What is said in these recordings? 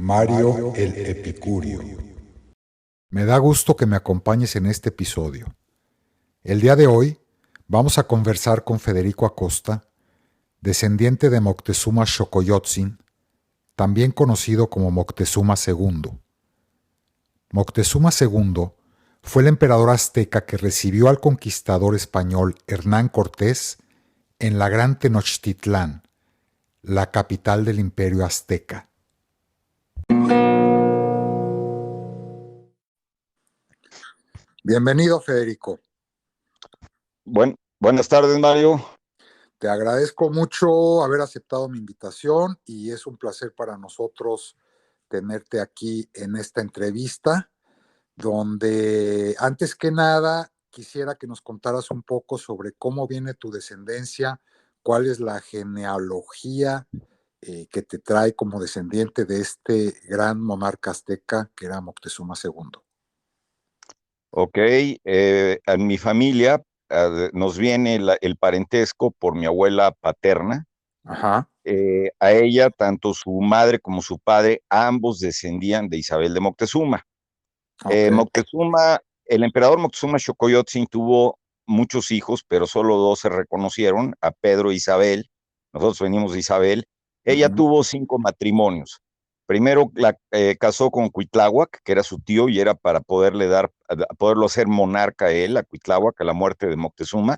Mario el Epicúreo. Me da gusto que me acompañes en este episodio. El día de hoy vamos a conversar con Federico Acosta, descendiente de Moctezuma Xocoyotzin, también conocido como Moctezuma II. Moctezuma II fue el emperador azteca que recibió al conquistador español Hernán Cortés en la Gran Tenochtitlán, la capital del imperio azteca. Bienvenido, Federico. Buenas tardes, Mario. Te agradezco mucho haber aceptado mi invitación y es un placer para nosotros tenerte aquí en esta entrevista, donde antes que nada quisiera que nos contaras un poco sobre cómo viene tu descendencia, cuál es la genealogía que te trae como descendiente de este gran monarca azteca que era Moctezuma II. Ok, en mi familia nos viene el parentesco por mi abuela paterna. Ajá. A ella, tanto su madre como su padre, ambos descendían de Isabel de Moctezuma. Okay. El emperador Moctezuma Xocoyotzin tuvo muchos hijos, pero solo dos se reconocieron, a Pedro e Isabel. Nosotros venimos de Isabel. Ella tuvo 5 matrimonios. Primero la casó con Cuitláhuac, que era su tío, y era para poderlo hacer monarca a él, a Cuitláhuac, a la muerte de Moctezuma.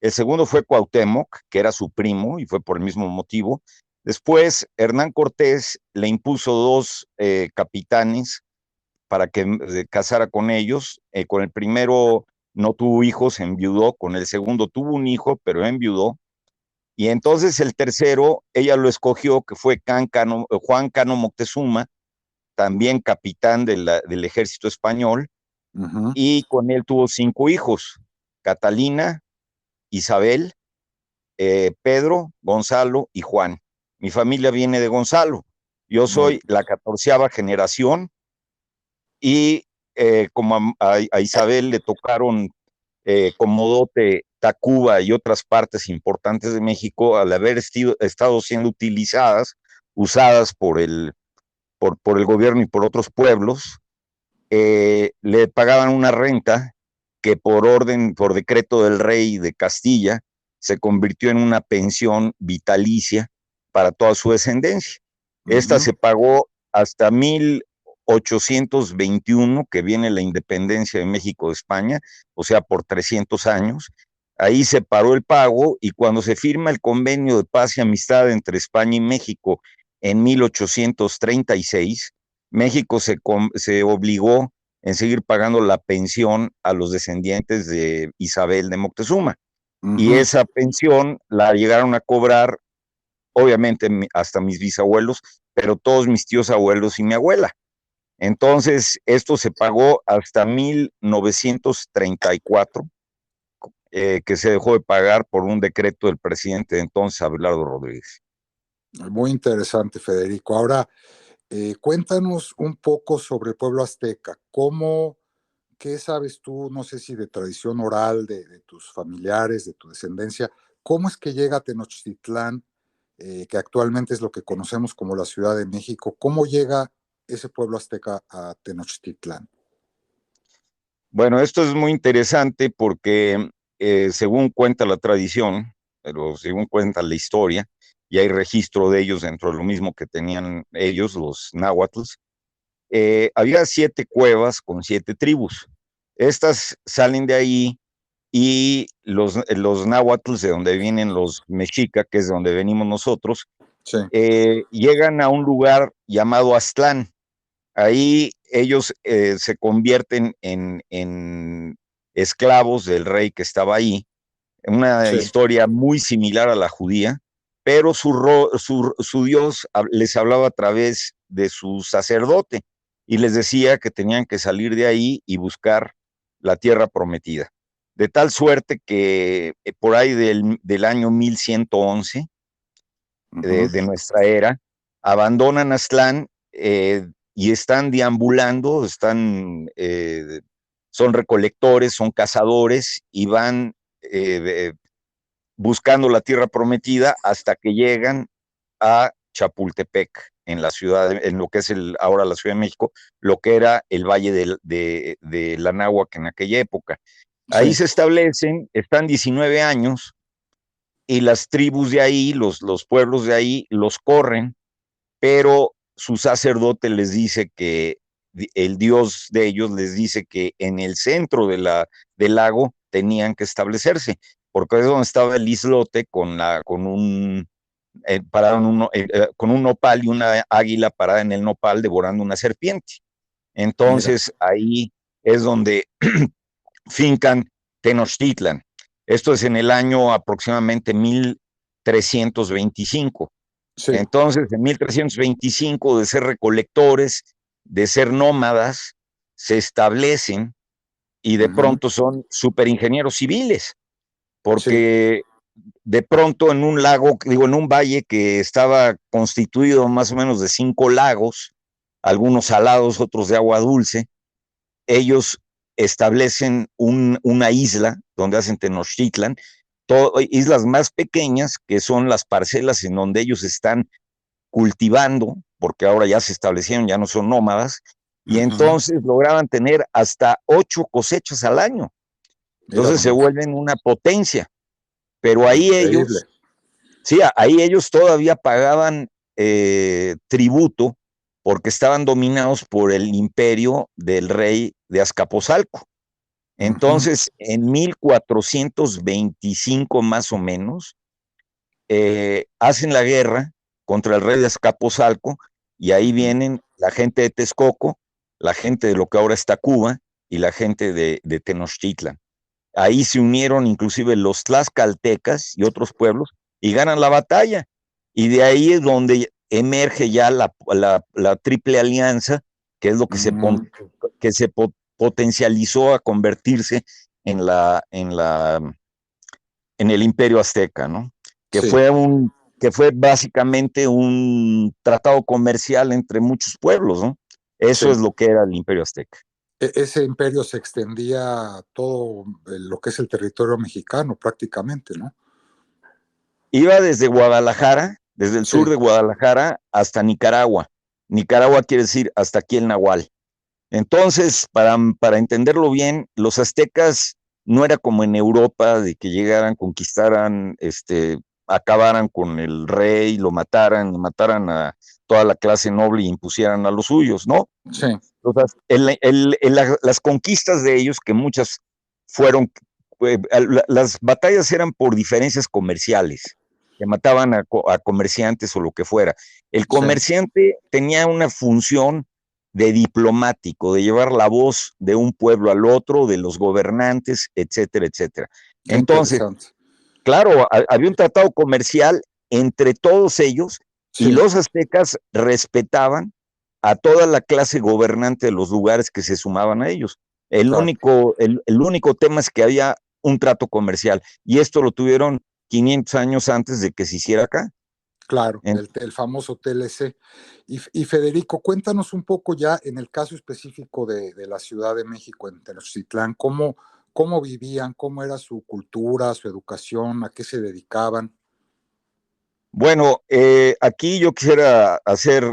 El segundo fue Cuauhtémoc, que era su primo, y fue por el mismo motivo. Después, Hernán Cortés le impuso 2 capitanes para que casara con ellos. Con el primero no tuvo hijos, enviudó. Con el segundo tuvo un hijo, pero enviudó. Y entonces el tercero, ella lo escogió, que fue Juan Cano Moctezuma, también capitán del ejército español, y con él tuvo 5 hijos: Catalina, Isabel, Pedro, Gonzalo y Juan. Mi familia viene de Gonzalo. Yo soy la 14ª generación, y como a Isabel le tocaron Comodote, Tacuba y otras partes importantes de México, al haber estado siendo usadas por el gobierno y por otros pueblos, le pagaban una renta que por decreto del rey de Castilla, se convirtió en una pensión vitalicia para toda su descendencia. Esta se pagó hasta 1821, que viene la independencia de México de España, o sea, por 300 años. Ahí se paró el pago, y cuando se firma el convenio de paz y amistad entre España y México en 1836, México se obligó en seguir pagando la pensión a los descendientes de Isabel de Moctezuma. Y esa pensión la llegaron a cobrar, obviamente, hasta mis bisabuelos, pero todos mis tíos abuelos y mi abuela. Entonces, esto se pagó hasta 1934, que se dejó de pagar por un decreto del presidente de entonces, Abelardo Rodríguez. Muy interesante, Federico. Ahora, cuéntanos un poco sobre el pueblo azteca. ¿Qué sabes tú, no sé si de tradición oral de tus familiares, de tu descendencia? ¿Cómo es que llega a Tenochtitlán, que actualmente es lo que conocemos como la Ciudad de México? ¿Cómo llega ese pueblo azteca a Tenochtitlán? Bueno, esto es muy interesante porque, según cuenta la tradición, pero según cuenta la historia, y hay registro de ellos dentro de lo mismo que tenían ellos, los náhuatls, había 7 cuevas con 7 tribus. Estas salen de ahí, y los náhuatls, de donde vienen los mexica, que es de donde venimos nosotros, Sí. llegan a un lugar llamado Aztlán. Ahí ellos se convierten en esclavos del rey que estaba ahí. Una historia muy similar a la judía, pero su Dios les hablaba a través de su sacerdote, y les decía que tenían que salir de ahí y buscar la tierra prometida. De tal suerte que por ahí del año 1111 de nuestra era, abandonan Aztlán, y están deambulando, son recolectores, son cazadores, y van buscando la tierra prometida hasta que llegan a Chapultepec, en la ciudad, en lo que es ahora la Ciudad de México, lo que era el Valle de Anáhuac en aquella época. Ahí Sí. se establecen, están 19 años, y las tribus de ahí, los pueblos de ahí, los corren, pero su sacerdote les dice que el dios de ellos les dice que en el centro del lago tenían que establecerse, porque es donde estaba el islote con un parado con un nopal y una águila parada en el nopal devorando una serpiente. Mira. Entonces ahí es donde fincan Tenochtitlan. Esto es en el año aproximadamente 1325. Sí. Entonces, en 1325, de ser recolectores, de ser nómadas, se establecen y de Ujú. pronto son superingenieros civiles, Sí. porque de pronto en un lago, digo, en un valle que estaba constituido más o menos de 5 lagos, algunos salados, otros de agua dulce, ellos establecen una isla donde hacen Tenochtitlan, islas más pequeñas que son las parcelas en donde ellos están cultivando, porque ahora ya se establecieron, ya no son nómadas, y Ujú. entonces lograban tener hasta 8 cosechas al año. Mira Entonces se nomás. vuelven una potencia, pero ahí Increíble. ellos, sí, ahí ellos todavía pagaban tributo porque estaban dominados por el imperio del rey de Azcapotzalco. Ujú. Entonces, en 1425 más o menos, hacen la guerra contra el rey de Azcapotzalco y ahí Ujú. vienen la gente de Texcoco, la gente de lo que ahora está Cuba y la gente de Tenochtitlan. Ahí se unieron inclusive los tlaxcaltecas y otros pueblos y ganan la batalla. Y de ahí es donde emerge ya la triple alianza, que es lo Mm. que se potencializó a convertirse en en el Imperio Azteca, ¿no? Que Sí. fue que fue básicamente un tratado comercial entre muchos pueblos, ¿no? Eso Sí. es lo que era el Imperio Azteca. Ese imperio se extendía a todo lo que es el territorio mexicano prácticamente, ¿no? Iba desde Guadalajara, desde el sur Sí. de Guadalajara hasta Nicaragua. Nicaragua quiere decir hasta aquí el Nahual. Entonces, para entenderlo bien, los aztecas no era como en Europa de que llegaran, conquistaran, acabaran con el rey, lo mataran y mataran a toda la clase noble y impusieran a los suyos, ¿no? Sí. Entonces, las conquistas de ellos, que muchas fueron, las batallas eran por diferencias comerciales, que mataban a comerciantes o lo que fuera. El Sí. comerciante tenía una función de diplomático, de llevar la voz de un pueblo al otro, de los gobernantes, etcétera, etcétera. Qué Entonces, interesante. claro, había un tratado comercial entre todos ellos y Sí. los aztecas respetaban a toda la clase gobernante de los lugares que se sumaban a ellos. Claro. El único tema es que había un trato comercial y esto lo tuvieron 500 años antes de que se hiciera acá. Claro, En, el famoso TLC. Y Federico, cuéntanos un poco ya en el caso específico de la Ciudad de México, en Tenochtitlán, cómo vivían, cómo era su cultura, su educación, a qué se dedicaban. bueno, aquí yo quisiera hacer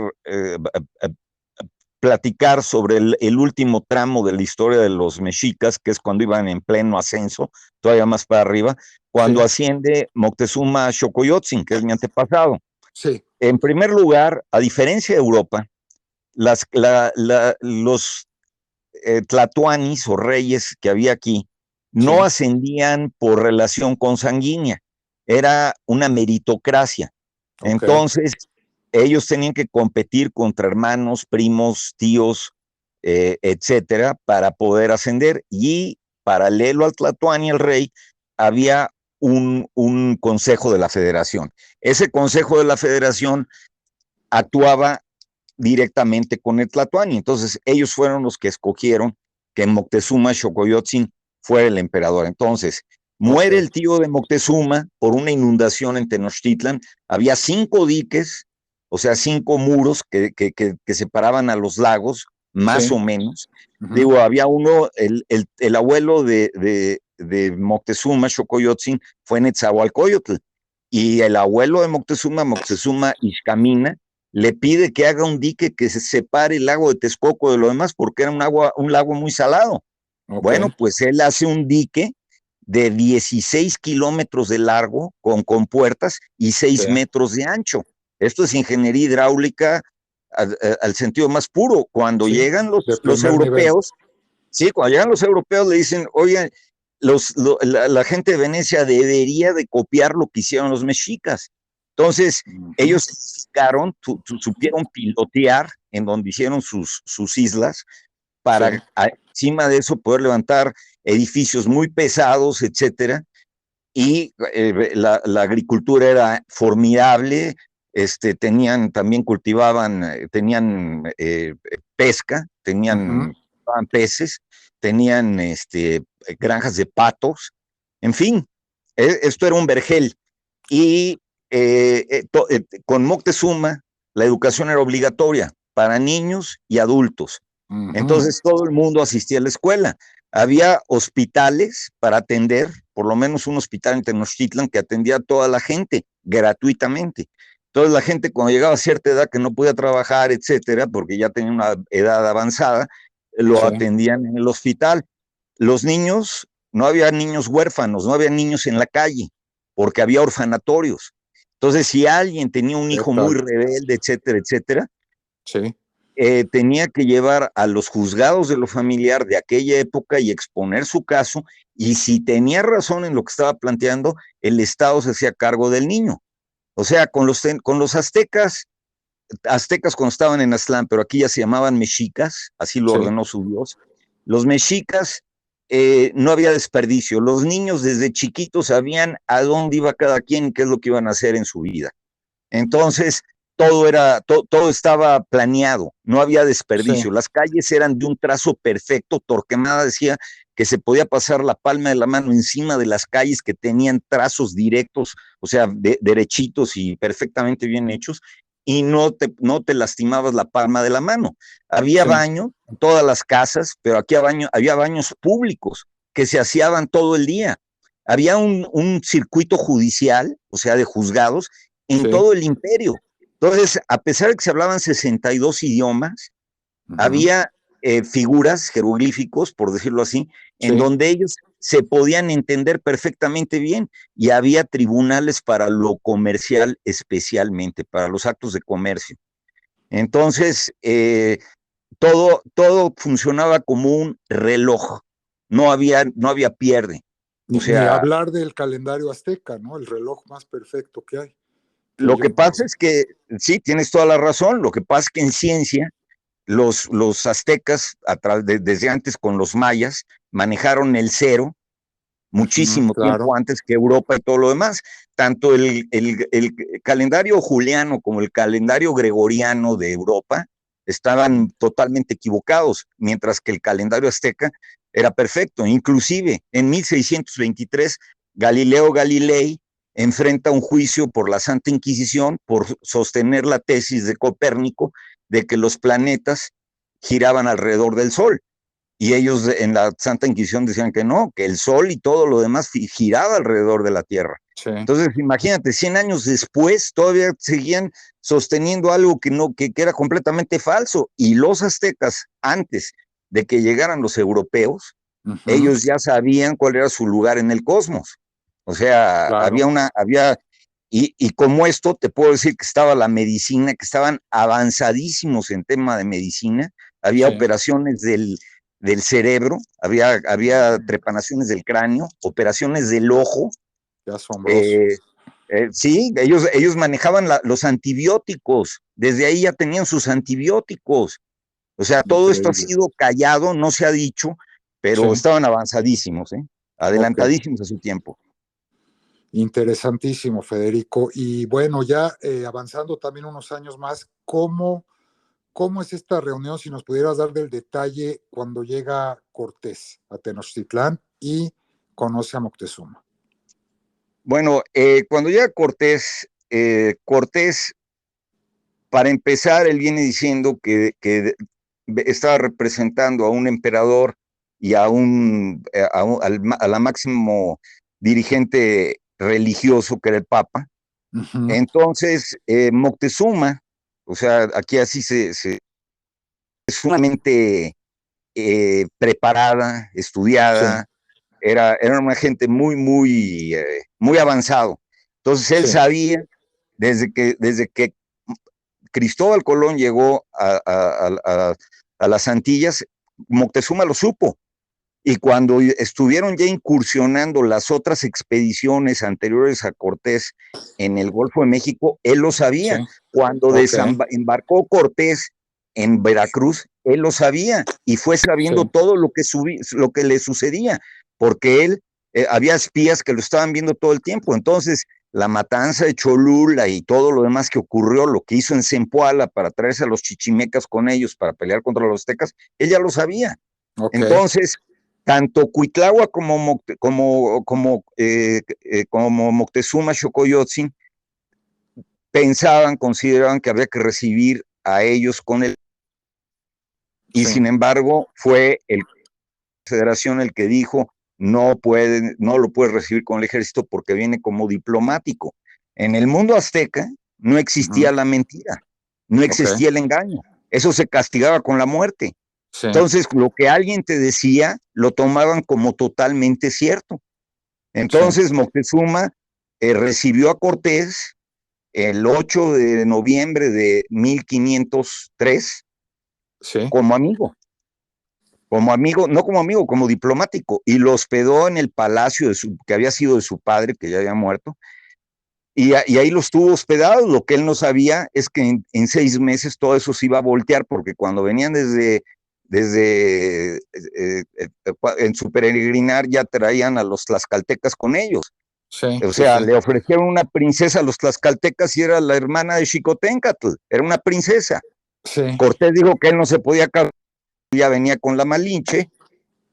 platicar sobre el último tramo de la historia de los mexicas, que es cuando iban en pleno ascenso, todavía más para arriba, cuando Sí. asciende Moctezuma a Xocoyotzin, que es mi antepasado. Sí. En primer lugar, a diferencia de Europa, los tlatoanis o reyes que había aquí no Sí. ascendían por relación consanguínea, era una meritocracia. Ok. Entonces, ellos tenían que competir contra hermanos, primos, tíos, etcétera, para poder ascender. Y paralelo al Tlatoani, el rey, había un consejo de la federación. Ese consejo de la federación actuaba directamente con el Tlatoani. Entonces, ellos fueron los que escogieron que Moctezuma Xocoyotzin fuera el emperador. Entonces, Ok. muere el tío de Moctezuma por una inundación en Tenochtitlan. Había 5 diques, o sea, 5 muros que separaban a los lagos, más Sí. o menos. Ujú. Digo, había uno, el abuelo de Moctezuma Xocoyotzin fue Netzahualcóyotl. y el abuelo de Moctezuma, Moctezuma Ixcamina, le pide que haga un dique que se separe el lago de Texcoco de lo demás porque era un lago muy salado. Bueno, Ok. pues él hace un dique de 16 kilómetros de largo con compuertas y Sí. 6 metros de ancho. Esto es ingeniería hidráulica al sentido más puro. Cuando Sí, llegan de los primer nivel. europeos, sí, cuando llegan los europeos le dicen, oye, la gente de Venecia debería de copiar lo que hicieron los mexicas. Entonces, Ujú. ellos supieron pilotear en donde hicieron sus islas Sí. para encima de eso poder levantar edificios muy pesados, etcétera. Y la agricultura era formidable, también cultivaban, tenían pesca, Ujú. tenían peces, tenían granjas de patos, en fin, esto era un vergel. Y con Moctezuma la educación era obligatoria para niños y adultos. Ujú. Entonces todo el mundo asistía a la escuela. Había hospitales para atender, por lo menos un hospital en Tenochtitlan que atendía a toda la gente gratuitamente. Entonces la gente cuando llegaba a cierta edad que no podía trabajar, etcétera, porque ya tenía una edad avanzada, lo Sí. atendían en el hospital. Los niños, no había niños huérfanos, no había niños en la calle, porque había orfanatorios. Entonces, si alguien tenía un ¿Qué hijo muy tal? rebelde, etcétera, etcétera, Sí. tenía que llevar a los juzgados de lo familiar de aquella época y exponer su caso, y si tenía razón en lo que estaba planteando, el Estado se hacía cargo del niño. O sea, con los aztecas cuando estaban en Aztlán, pero aquí ya se llamaban mexicas, así lo Sí. ordenó su Dios, los mexicas no había desperdicio, los niños desde chiquitos sabían a dónde iba cada quien y qué es lo que iban a hacer en su vida. Entonces, todo estaba planeado, no había Sí. desperdicio. Las calles eran de un trazo perfecto. Torquemada decía que se podía pasar la palma de la mano encima de las calles que tenían trazos directos, o sea, derechitos y perfectamente bien hechos, y no te lastimabas la palma de la mano. Había Sí. baño en todas las casas, pero aquí había baños públicos que se hacían todo el día. Había un circuito judicial, o sea, de juzgados, en Sí. todo el imperio. Entonces, a pesar de que se hablaban 62 idiomas, Ujú. había figuras, jeroglíficos, por decirlo así, en Sí. donde ellos se podían entender perfectamente bien y había tribunales para lo comercial especialmente, para los actos de comercio. Entonces, todo funcionaba como un reloj, no había pierde. O Ni sea, hablar del calendario azteca, ¿no? El reloj más perfecto que hay, que lo que ellos pasa mismos. es que, sí, tienes toda la razón, lo que pasa es que en ciencia los aztecas, desde antes con los mayas, manejaron el cero Ujú. muchísimo tiempo Claro. antes que Europa y todo lo demás. Tanto el calendario juliano como el calendario gregoriano de Europa estaban totalmente equivocados, mientras que el calendario azteca era perfecto. Inclusive en 1623, Galileo Galilei enfrenta un juicio por la Santa Inquisición por sostener la tesis de Copérnico de que los planetas giraban alrededor del Sol. Y ellos en la Santa Inquisición decían que no, que el Sol y todo lo demás giraba alrededor de la Tierra. Sí. Entonces, imagínate, 100 años después todavía seguían sosteniendo algo que era completamente falso. Y los aztecas, antes de que llegaran los europeos, Ujú. ellos ya sabían cuál era su lugar en el cosmos. O sea, Claro. y como esto, te puedo decir que estaba la medicina, que estaban avanzadísimos en tema de medicina, había Sí. operaciones del cerebro, había trepanaciones del cráneo, operaciones del ojo. Qué asombroso. eh, sí, ellos manejaban los antibióticos, desde ahí ya tenían sus antibióticos. O sea, todo esto ha Increíble. sido callado, no se ha dicho, Sí. pero estaban avanzadísimos, Ok. adelantadísimos a su tiempo. Interesantísimo, Federico. Y bueno, ya avanzando también unos años más, ¿cómo es esta reunión? Si nos pudieras dar del detalle cuando llega Cortés a Tenochtitlán y conoce a Moctezuma. Bueno, cuando llega Cortés, Cortés, para empezar, él viene diciendo que estaba representando a un emperador y a la máximo dirigente religioso que era el Papa, Ujú. Entonces, Moctezuma, o sea, aquí así es sumamente preparada, Sí, estudiada, era una gente muy avanzado. Entonces él sí, sabía, desde que Cristóbal Colón llegó a las Antillas, Moctezuma lo supo. Y cuando estuvieron ya incursionando las otras expediciones anteriores a Cortés en el Golfo de México, él lo sí. sabía. Cuando Ok, embarcó Cortés en Veracruz, él lo sabía y fue sí, sabiendo todo lo que le sucedía, porque él había espías que lo estaban viendo todo el tiempo. Entonces, la matanza de Cholula y todo lo demás que ocurrió, lo que hizo en Zempoala para traerse a los chichimecas con ellos para pelear contra los aztecas, él ya lo sabía. ok, Entonces, tanto Cuitláhuac como Moctezuma Xocoyotzin consideraban que había que recibir a ellos con el, y sí, sin embargo fue la Federación el que dijo no lo puede recibir con el ejército porque viene como diplomático. En el mundo azteca no existía ujú, la mentira, no ok, existía el engaño, eso se castigaba con la muerte. sí, Entonces, lo que alguien te decía lo tomaban como totalmente cierto. sí, Entonces Moctezuma recibió a Cortés el 8 de noviembre de 1503 sí, como amigo, no como amigo, como diplomático, y lo hospedó en el palacio que había sido de su padre, que ya había muerto, y ahí lo estuvo hospedado. Lo que él no sabía es que en 6 meses todo eso se iba a voltear, porque cuando venían en su peregrinar ya traían a los tlaxcaltecas con ellos. sí, O sí, sea, sí, le ofrecieron una princesa a los tlaxcaltecas y era la hermana de Xicoténcatl, era una princesa. sí, Cortés dijo que él no se podía casar, ya venía con la Malinche,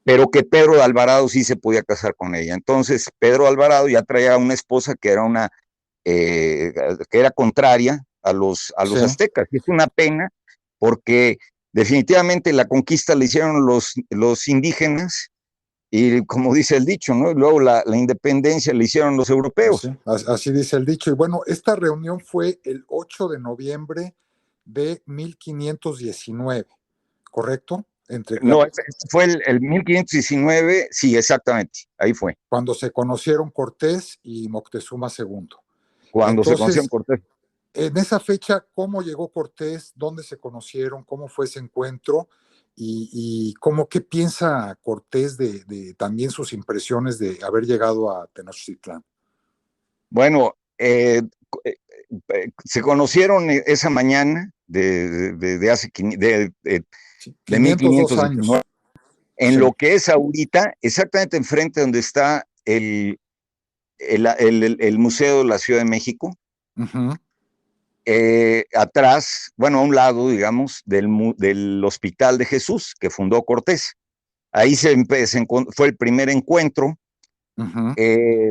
pero que Pedro de Alvarado sí se podía casar con ella. Entonces, Pedro de Alvarado ya traía una esposa eh, que era contraria a los sí. aztecas. Y es una pena porque definitivamente la conquista la hicieron los indígenas y como dice el dicho, ¿no? Luego la independencia la hicieron los europeos. Así dice el dicho. Y bueno, esta reunión fue el 8 de noviembre de 1519, ¿correcto? No, fue el 1519, sí, exactamente, ahí fue, Cuando se conocieron Cortés y Moctezuma II. cuando se conocieron Entonces, Cortés. en esa fecha, ¿cómo llegó Cortés? ¿Dónde se conocieron? ¿Cómo fue ese encuentro? Y cómo, ¿qué piensa Cortés de también sus impresiones de haber llegado a Tenochtitlán? Bueno, se conocieron esa mañana Sí, de 502 años. 1519, en Sí. lo que es ahorita, exactamente enfrente donde está el Museo de la Ciudad de México, Ujú. atrás, bueno, a un lado, digamos, del Hospital de Jesús que fundó Cortés. Ahí fue el primer encuentro. Ujú. Eh,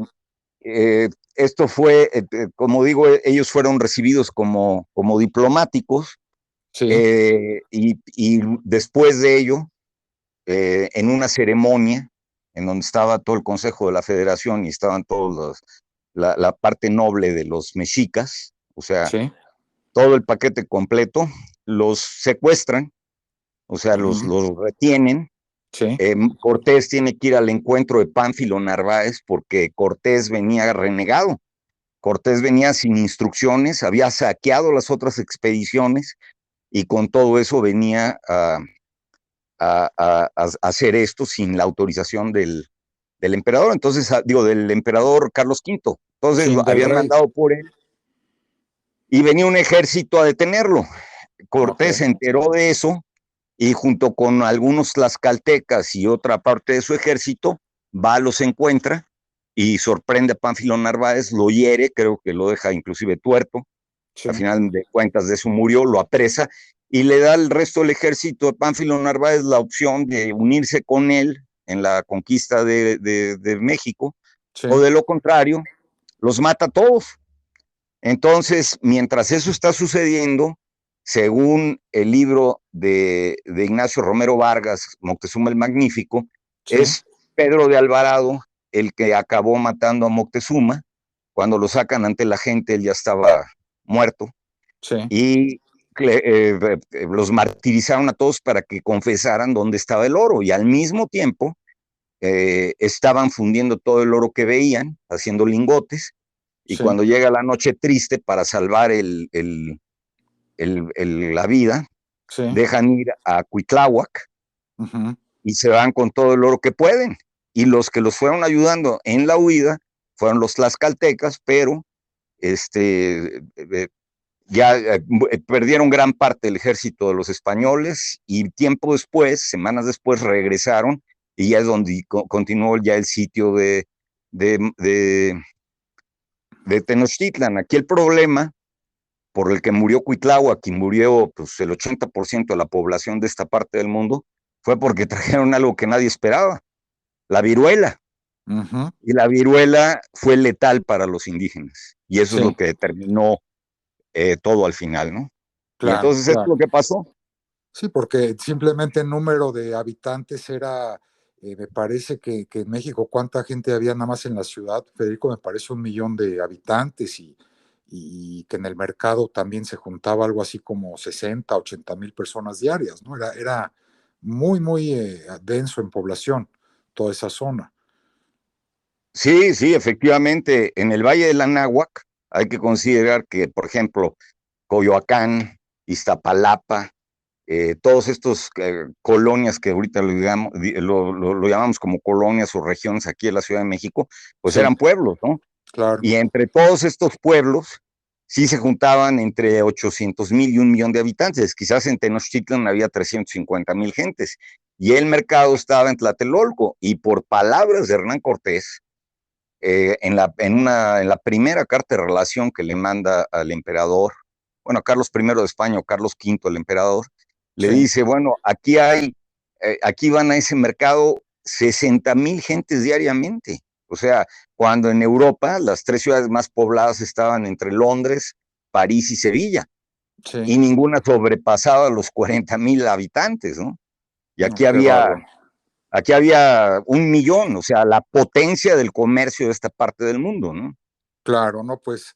Esto fue, como digo, ellos fueron recibidos como diplomáticos, Sí, y después de ello, en una ceremonia en donde estaba todo el Consejo de la Federación y estaban la parte noble de los mexicas, o sea, sí. todo el paquete completo, los secuestran, o sea, Ujú. los retienen. Sí, Cortés tiene que ir al encuentro de Pánfilo Narváez porque Cortés venía renegado. Cortés venía sin instrucciones, había saqueado las otras expediciones y con todo eso venía a hacer esto sin la autorización del emperador. Entonces, digo, del emperador Carlos V. Entonces sí, del habían rey. mandado por él y venía un ejército a detenerlo. Ok, Cortés se enteró de eso y junto con algunos tlaxcaltecas y otra parte de su ejército, los encuentra y sorprende a Pánfilo Narváez, lo hiere, creo que lo deja inclusive tuerto, sí, al final de cuentas de eso murió, lo apresa y le da al resto del ejército de Pánfilo Narváez la opción de unirse con él en la conquista de México, sí, o de lo contrario, los mata a todos. Entonces, mientras eso está sucediendo, según el libro de Ignacio Romero Vargas, Moctezuma el Magnífico, sí, es Pedro de Alvarado el que acabó matando a Moctezuma Cuando lo sacan ante la gente, él ya estaba muerto Sí. y los martirizaron a todos para que confesaran dónde estaba el oro, y al mismo tiempo estaban fundiendo todo el oro que veían, haciendo lingotes, y Sí. cuando llega la noche triste para salvar la vida, Sí. dejan ir a Cuitláhuac Ujú. y se van con todo el oro que pueden. Y los que los fueron ayudando en la huida fueron los tlaxcaltecas, pero ya perdieron gran parte del ejército de los españoles, y tiempo después, semanas después, regresaron, y ya es donde continuó ya el sitio de, de, de Tenochtitlan. Aquí el problema por el que murió Cuitláhuac y murió pues, el 80% de la población de esta parte del mundo, fue porque trajeron algo que nadie esperaba, la viruela. Ujú. Y la viruela fue letal para los indígenas, y eso Sí. es lo que determinó todo al final, ¿no? Y Claro, entonces eso es claro. lo que pasó. Sí, porque simplemente el número de habitantes era, me parece que en México, ¿cuánta gente había nada más en la ciudad? Federico, me parece 1 millón de habitantes y que en el mercado también se juntaba algo así como 60, 80 mil personas diarias, ¿no? Era muy, muy denso en población toda esa zona. Sí, sí, efectivamente, en el Valle del Anáhuac hay que considerar que, por ejemplo, Coyoacán, Iztapalapa, todos estos colonias que ahorita lo llamamos como colonias o regiones aquí en la Ciudad de México, pues Sí, eran pueblos, ¿no? claro. Y entre todos estos pueblos sí se juntaban entre 800,000 y 1 millón de habitantes. Quizás en Tenochtitlan había 350,000 gentes, y el mercado estaba en Tlatelolco, y por palabras de Hernán Cortés, en la primera carta de relación que le manda al emperador, bueno, a Carlos I de España o Carlos V, el emperador, le Sí, dice, bueno, aquí van a ese mercado 60,000 gentes diariamente. O sea, cuando en Europa las 3 ciudades más pobladas estaban entre Londres, París y Sevilla, sí. y ninguna sobrepasaba los 40,000 habitantes, ¿no? Y No, qué bárbaro. aquí había 1 millón, o sea, la potencia del comercio de esta parte del mundo, ¿no? Claro, no, pues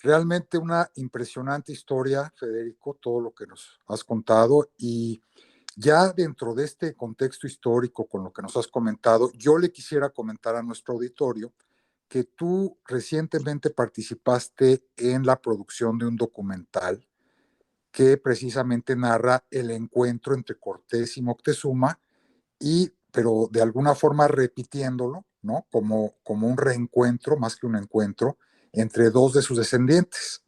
realmente una impresionante historia, Federico, todo lo que nos has contado. Y ya dentro de este contexto histórico, con lo que nos has comentado, yo le quisiera comentar a nuestro auditorio que tú recientemente participaste en la producción de un documental que precisamente narra el encuentro entre Cortés y Moctezuma, pero de alguna forma repitiéndolo, ¿no? Como un reencuentro, más que un encuentro, entre dos de sus descendientes.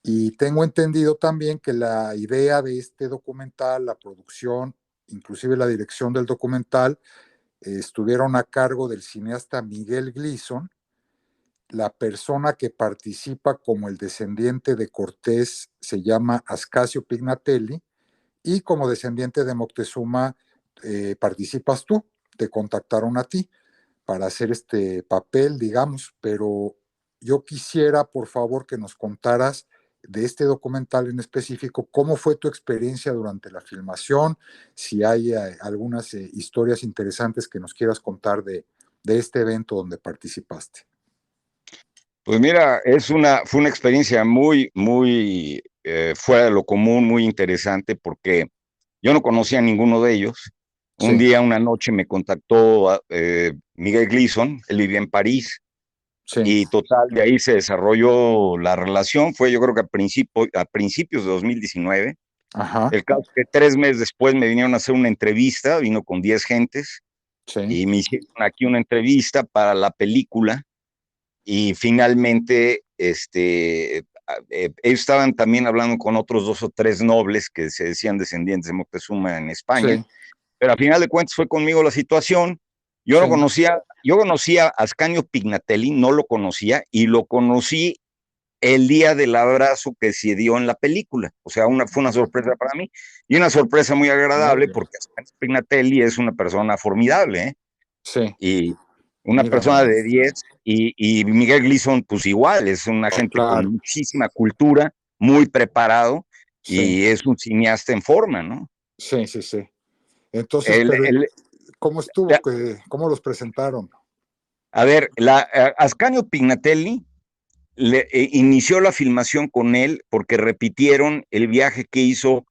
Y tengo entendido también que la idea de este documental, la producción, inclusive la dirección del documental, estuvieron a cargo del cineasta Miguel Gleason. La persona que participa como el descendiente de Cortés se llama Ascasio Pignatelli, y como descendiente de Moctezuma participas tú, te contactaron a ti para hacer este papel, digamos, pero yo quisiera, por favor, que nos contaras de este documental en específico, cómo fue tu experiencia durante la filmación, si hay algunas historias interesantes que nos quieras contar de este evento donde participaste. Pues mira, fue una experiencia muy, muy fuera de lo común, muy interesante, porque yo no conocía a ninguno de ellos. Un Sí, día, una noche, me contactó Miguel Gleason, él vivía en París, sí, y total, de ahí se desarrolló la relación. Fue, yo creo que a principios de 2019. ajá, El caso es que 3 meses después me vinieron a hacer una entrevista, vino con 10 gentes, sí, y me hicieron aquí una entrevista para la película. Y finalmente, ellos estaban también hablando con otros 2 o 3 nobles que se decían descendientes de Moctezuma en España, sí, pero a final de cuentas fue conmigo la situación. Yo sí, no conocía, yo conocía a Ascanio Pignatelli, no lo conocía, y lo conocí el día del abrazo que se dio en la película. O sea, fue una sorpresa para mí, y una sorpresa muy agradable, órale, porque Ascanio Pignatelli es una persona formidable, ¿eh? sí, Y una mira persona nomás, de 10, y Miguel Gleason, pues igual, es una gente con claro, muchísima cultura, muy preparado, sí, y es un cineasta en forma, ¿no? sí, sí, sí. Entonces, El, pero el, ¿cómo estuvo? ¿Cómo los presentaron? a ver, Ascanio Pignatelli inició la filmación con él porque repitieron el viaje que hizo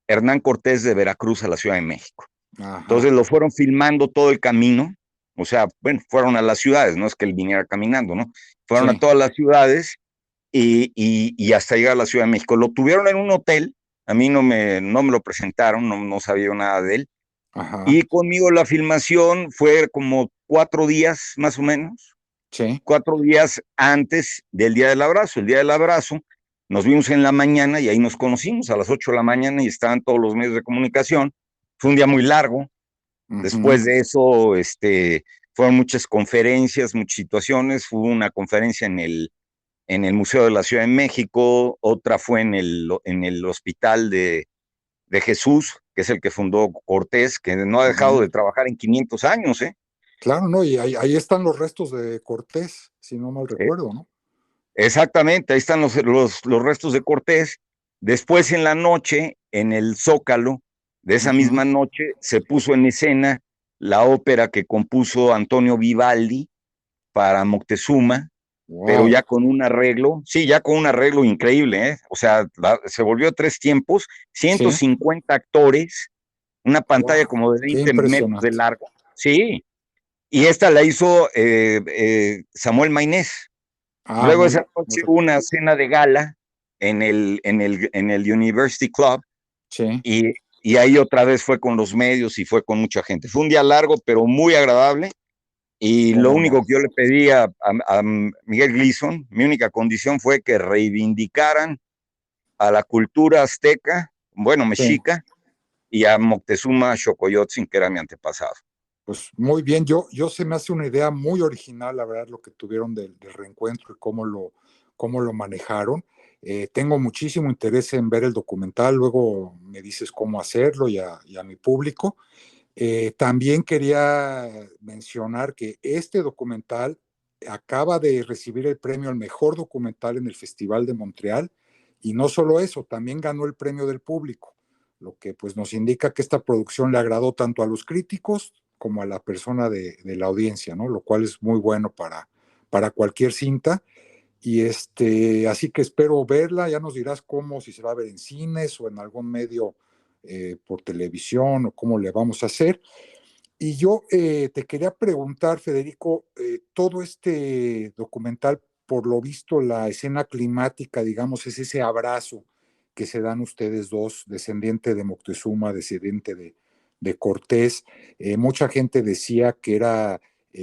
Hernán Cortés de Veracruz a la Ciudad de México. Ajá. Entonces lo fueron filmando todo el camino, o sea, bueno, fueron a las ciudades, no es que él viniera caminando, ¿no? Fueron a Sí. todas las ciudades y hasta llegar a la Ciudad de México. Lo tuvieron en un hotel, a mí no me lo presentaron, no sabía nada de él. Ajá. Y conmigo la filmación fue como 4 días más o menos, Sí. 4 días antes del Día del Abrazo. El Día del Abrazo nos vimos en la mañana y ahí nos conocimos a las 8 de la mañana y estaban todos los medios de comunicación. Fue un día muy largo. Ujú. Después de eso, fueron muchas conferencias, muchas situaciones. Hubo una conferencia en el Museo de la Ciudad de México, otra fue en el Hospital de Jesús, que es el que fundó Cortés, que no ha dejado Ujú. de trabajar en 500 años, ¿eh? Claro, ¿no? Y ahí están los restos de Cortés, si no mal Eh, recuerdo, ¿no? Exactamente, ahí están los restos de Cortés. Después en la noche, en el Zócalo de esa Ujú. misma noche, se puso en escena la ópera que compuso Antonio Vivaldi para Moctezuma, pero Wow. ya con un arreglo, sí, ya con un arreglo increíble, ¿eh? O sea, se volvió 3 tiempos, Sí. 150 actores, una pantalla Wow. como de Qué 20 metros de impresionante. largo, sí, y esta la hizo Samuel Maynés. Ah, Luego esa muy noche hubo una reconocido. cena de gala en el University Club Sí. y, y ahí otra vez fue con los medios y fue con mucha gente. Fue un día largo, pero muy agradable. Y lo Cómo único no. que yo le pedí a Miguel Gleason, mi única condición fue que reivindicaran a la cultura azteca, bueno, Sí. mexica, y a Moctezuma Xocoyotzin, que era mi antepasado. Pues muy bien, yo se me hace una idea muy original, la verdad, lo que tuvieron del reencuentro y cómo lo manejaron. Tengo muchísimo interés en ver el documental, luego me dices cómo hacerlo y a mi público. También quería mencionar que este documental acaba de recibir el premio al mejor documental en el Festival de Montreal y no solo eso, también ganó el premio del público, lo que pues nos indica que esta producción le agradó tanto a los críticos como a la persona de la audiencia, ¿no? Lo cual es muy bueno para cualquier cinta. Y así que espero verla, ya nos dirás cómo, si se va a ver en cines o en algún medio por televisión o cómo le vamos a hacer. Y yo te quería preguntar, Federico, todo este documental, por lo visto, la escena climática, digamos, es ese abrazo que se dan ustedes dos, descendiente de Moctezuma, descendiente de Cortés. Mucha gente decía que era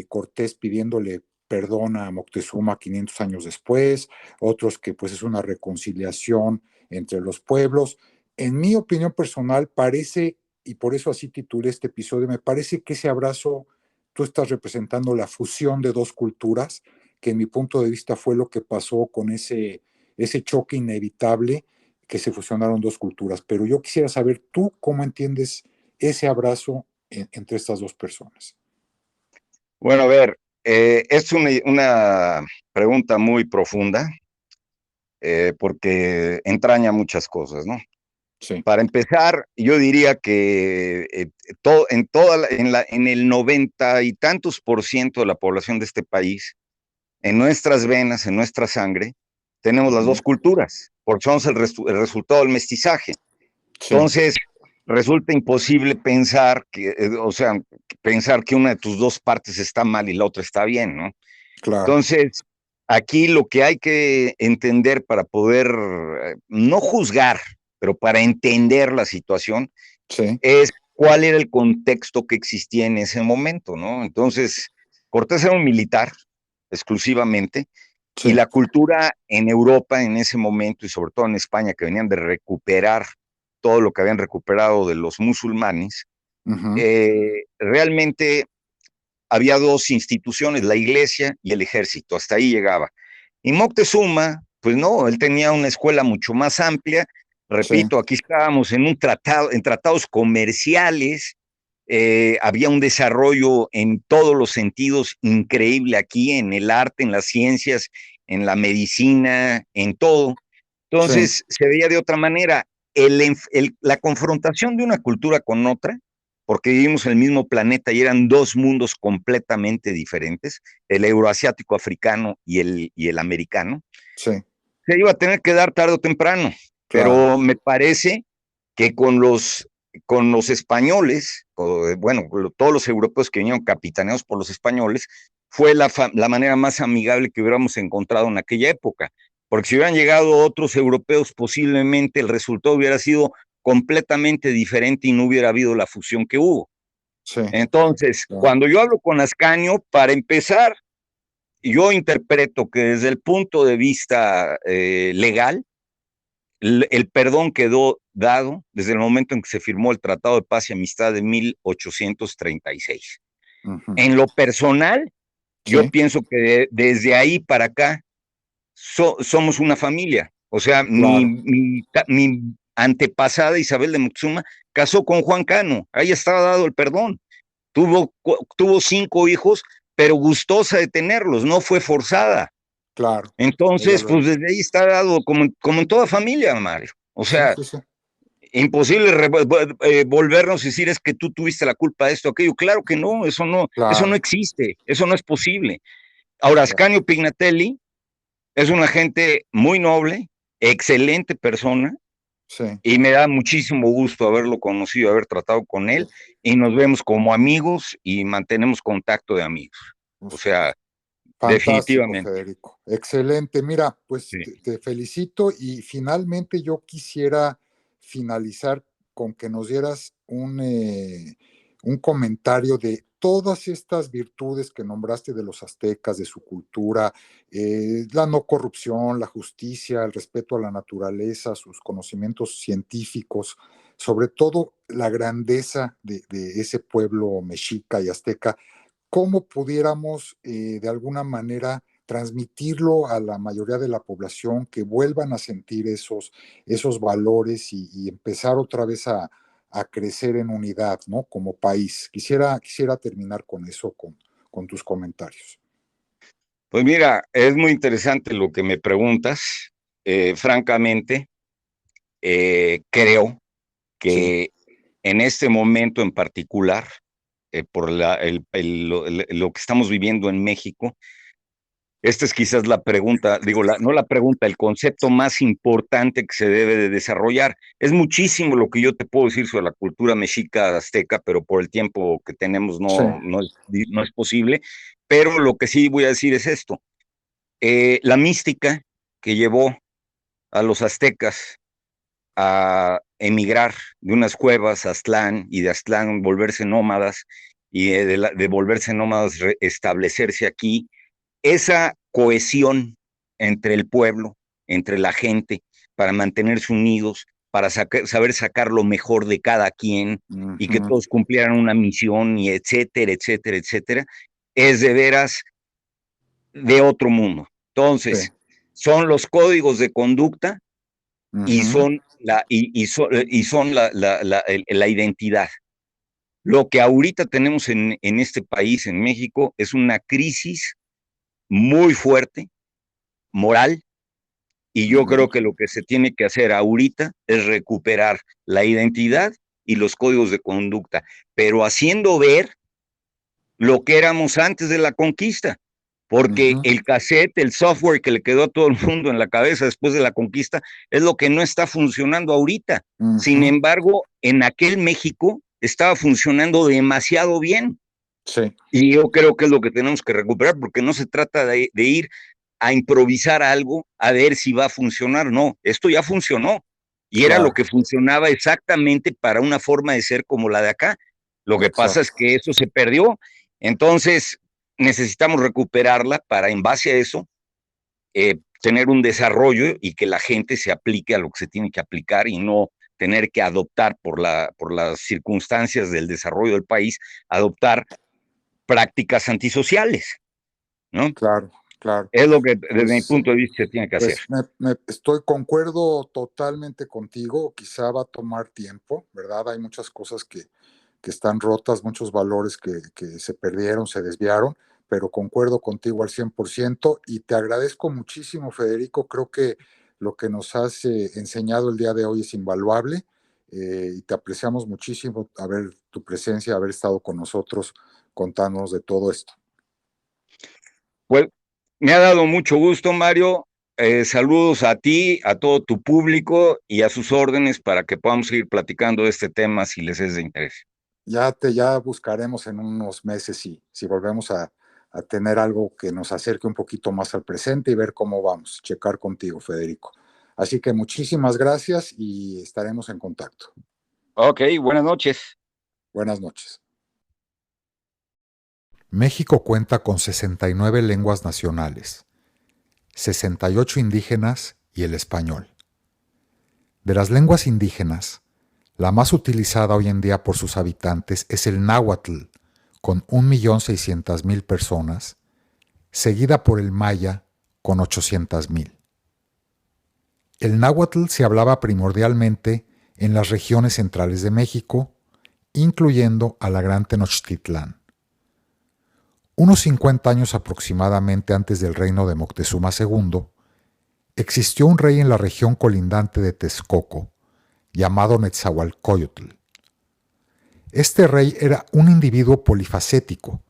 Cortés pidiéndole perdón a Moctezuma 500 años después, otros que pues es una reconciliación entre los pueblos. En mi opinión personal parece, y por eso así titulé este episodio, me parece que ese abrazo, tú estás representando la fusión de dos culturas, que en mi punto de vista fue lo que pasó con ese choque inevitable, que se fusionaron dos culturas. Pero yo quisiera saber tú cómo entiendes ese abrazo entre estas dos personas. Bueno, a ver, es una pregunta muy profunda porque entraña muchas cosas, ¿no? Sí. Para empezar, yo diría que en el 90 y tantos % de la población de este país, en nuestras venas, en nuestra sangre, tenemos las Uh-huh. dos culturas, porque somos el resultado del mestizaje. Sí, Entonces, resulta imposible pensar pensar que una de tus dos partes está mal y la otra está bien, ¿no? claro. Entonces, aquí lo que hay que entender para poder, no juzgar, pero para entender la situación, Sí, es cuál era el contexto que existía en ese momento, ¿no? Entonces, Cortés era un militar exclusivamente, y sí. la cultura en Europa en ese momento, y sobre todo en España, que venían de recuperar todo lo que habían recuperado de los musulmanes, Uh-huh. realmente había dos instituciones, la iglesia y el ejército, hasta ahí llegaba. Y Moctezuma, pues no, él tenía una escuela mucho más amplia. Sí, Repito, aquí estábamos en tratados comerciales, había un desarrollo en todos los sentidos increíble aquí, en el arte, en las ciencias, en la medicina, en todo. sí, Entonces se veía de otra manera. La confrontación de una cultura con otra, porque vivimos en el mismo planeta y eran dos mundos completamente diferentes, el euroasiático africano y el americano. Sí, se iba a tener que dar tarde o temprano, claro. pero me parece que con los españoles, bueno, todos los europeos que vinieron capitaneados por los españoles, fue la manera más amigable que hubiéramos encontrado en aquella época. Porque si hubieran llegado otros europeos, posiblemente el resultado hubiera sido completamente diferente y no hubiera habido la fusión que hubo. Sí, Entonces, claro. cuando yo hablo con Ascanio, para empezar, yo interpreto que desde el punto de vista legal, el perdón quedó dado desde el momento en que se firmó el Tratado de Paz y Amistad de 1836. Ujú. En lo personal, yo Sí, pienso que desde ahí para acá somos una familia. O sea, claro, mi antepasada Isabel de Moctezuma casó con Juan Cano, ahí estaba dado el perdón. Tuvo 5 hijos, pero gustosa de tenerlos, no fue forzada. claro. Ella Entonces, lo pues hizo. desde ahí está dado como en toda familia, Mario. O Sí, sea, sí, sí. imposible volvernos a decir es que tú tuviste la culpa de esto, aquello. Claro que no, eso no Claro, existe, eso no es posible. Ahora, claro. Ascanio Pignatelli es una gente muy noble, excelente persona, Sí. y me da muchísimo gusto haberlo conocido, haber tratado con él, y nos vemos como amigos y mantenemos contacto de amigos. O Pues, sea, fantástico, definitivamente. Federico. Excelente. Mira, pues Sí. te felicito y finalmente yo quisiera finalizar con que nos dieras un comentario de todas estas virtudes que nombraste de los aztecas, de su cultura, la no corrupción, la justicia, el respeto a la naturaleza, sus conocimientos científicos, sobre todo la grandeza de ese pueblo mexica y azteca. ¿Cómo pudiéramos de alguna manera transmitirlo a la mayoría de la población, que vuelvan a sentir esos valores y empezar otra vez a crecer en unidad, ¿no? Como país. Quisiera terminar con eso, con tus comentarios. Pues mira, es muy interesante lo que me preguntas. Francamente, creo Sí, que en este momento en particular, por lo que estamos viviendo en México, esta es quizás la pregunta, digo, no la pregunta, el concepto más importante que se debe de desarrollar. Es muchísimo lo que yo te puedo decir sobre la cultura mexica azteca, pero por el tiempo que tenemos sí, no es posible. Pero lo que sí voy a decir es esto. La mística que llevó a los aztecas a emigrar de unas cuevas a Aztlán y de Aztlán volverse nómadas y de volverse nómadas establecerse aquí, esa cohesión entre el pueblo, entre la gente, para mantenerse unidos, para saber sacar lo mejor de cada quien y que ujú, todos cumplieran una misión y etcétera, etcétera, etcétera, es de veras de otro mundo. sí, Entonces, son los códigos de conducta y ujú, son la identidad. Lo que ahorita tenemos en este país, en México, es una crisis muy fuerte, moral, y yo ujú, creo que lo que se tiene que hacer ahorita es recuperar la identidad y los códigos de conducta, pero haciendo ver lo que éramos antes de la conquista, porque ujú, el cassette, el software que le quedó a todo el mundo en la cabeza después de la conquista, es lo que no está funcionando ahorita. Sin ujú, embargo, en aquel México estaba funcionando demasiado bien. sí, Y yo creo que es lo que tenemos que recuperar, porque no se trata de ir a improvisar algo, a ver si va a funcionar. No, esto ya funcionó. Y era lo claro, que funcionaba exactamente para una forma de ser como la de acá. Lo que pasa es exacto. que eso se perdió. Entonces, necesitamos recuperarla para, en base a eso, tener un desarrollo y que la gente se aplique a lo que se tiene que aplicar y no tener que adoptar por las circunstancias del desarrollo del país, adoptar prácticas antisociales, ¿no? Claro, claro. Es lo que desde mi Pues punto de vista se tiene que hacer. Pues concuerdo totalmente contigo, quizá va a tomar tiempo, ¿verdad? Hay muchas cosas que están rotas, muchos valores que se perdieron, se desviaron, pero concuerdo contigo al 100% y te agradezco muchísimo, Federico. Creo que lo que nos has enseñado el día de hoy es invaluable y te apreciamos muchísimo tu presencia, haber estado con nosotros contándonos de todo esto. Pues me ha dado mucho gusto, Mario. Saludos a ti, a todo tu público y a sus órdenes para que podamos seguir platicando de este tema si les es de interés. Ya buscaremos en unos meses si volvemos a tener algo que nos acerque un poquito más al presente y ver cómo vamos, checar contigo, Federico. Así que muchísimas gracias y estaremos en contacto. Ok, buenas noches. Buenas noches. México cuenta con 69 lenguas nacionales, 68 indígenas y el español. De las lenguas indígenas, la más utilizada hoy en día por sus habitantes es el náhuatl, con 1.600.000 personas, seguida por el maya, con 800.000. El náhuatl se hablaba primordialmente en las regiones centrales de México, incluyendo a la Gran Tenochtitlán. Unos 50 años aproximadamente antes del reino de Moctezuma II, existió un rey en la región colindante de Texcoco, llamado Netzahualcóyotl. Este rey era un individuo polifacético.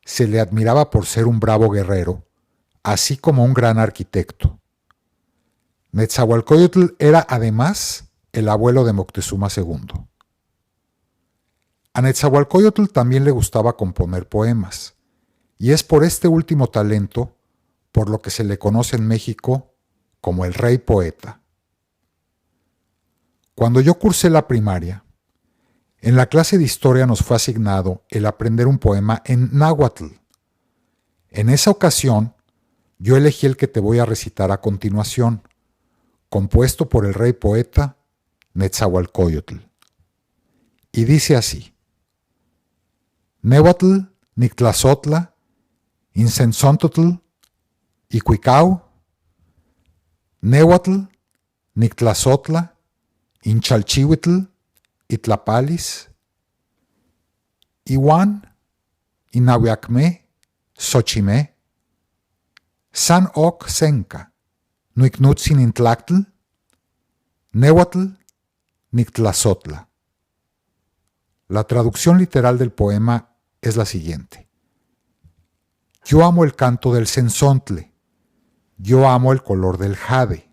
Se le admiraba por ser un bravo guerrero, así como un gran arquitecto. Netzahualcóyotl era además el abuelo de Moctezuma II. A Netzahualcóyotl también le gustaba componer poemas, y es por este último talento por lo que se le conoce en México como el rey poeta. Cuando yo cursé la primaria, en la clase de historia nos fue asignado el aprender un poema en náhuatl. En esa ocasión, yo elegí el que te voy a recitar a continuación, compuesto por el rey poeta Netzahualcóyotl. Y dice así: Nehuatl, Nictlazotla, Insensontotl, Icuicau, Nehuatl, Nictlazotla, Inchalchihuitl, Itlapalis, Iwan, Inahuiacme, Xochimé, San Oc Senca, Nuicnutzin Intlactl, Nehuatl, Nictlazotla. La traducción literal del poema es la siguiente: yo amo el canto del cenzontle, yo amo el color del jade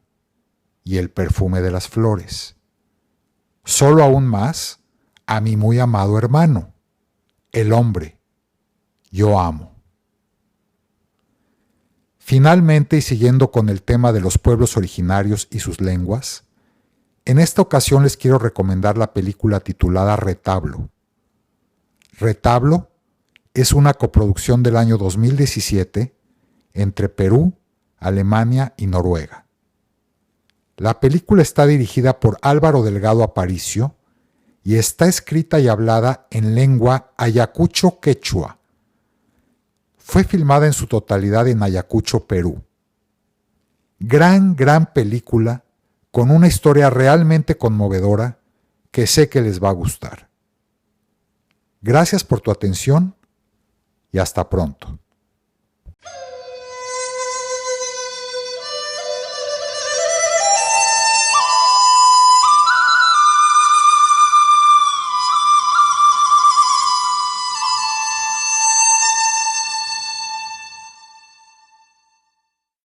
y el perfume de las flores. Solo aún más a mi muy amado hermano, el hombre, yo amo. Finalmente, y siguiendo con el tema de los pueblos originarios y sus lenguas, en esta ocasión les quiero recomendar la película titulada Retablo. Retablo es una coproducción del año 2017 entre Perú, Alemania y Noruega. La película está dirigida por Álvaro Delgado Aparicio y está escrita y hablada en lengua ayacucho quechua. Fue filmada en su totalidad en Ayacucho, Perú. Gran película con una historia realmente conmovedora que sé que les va a gustar. Gracias por tu atención y hasta pronto.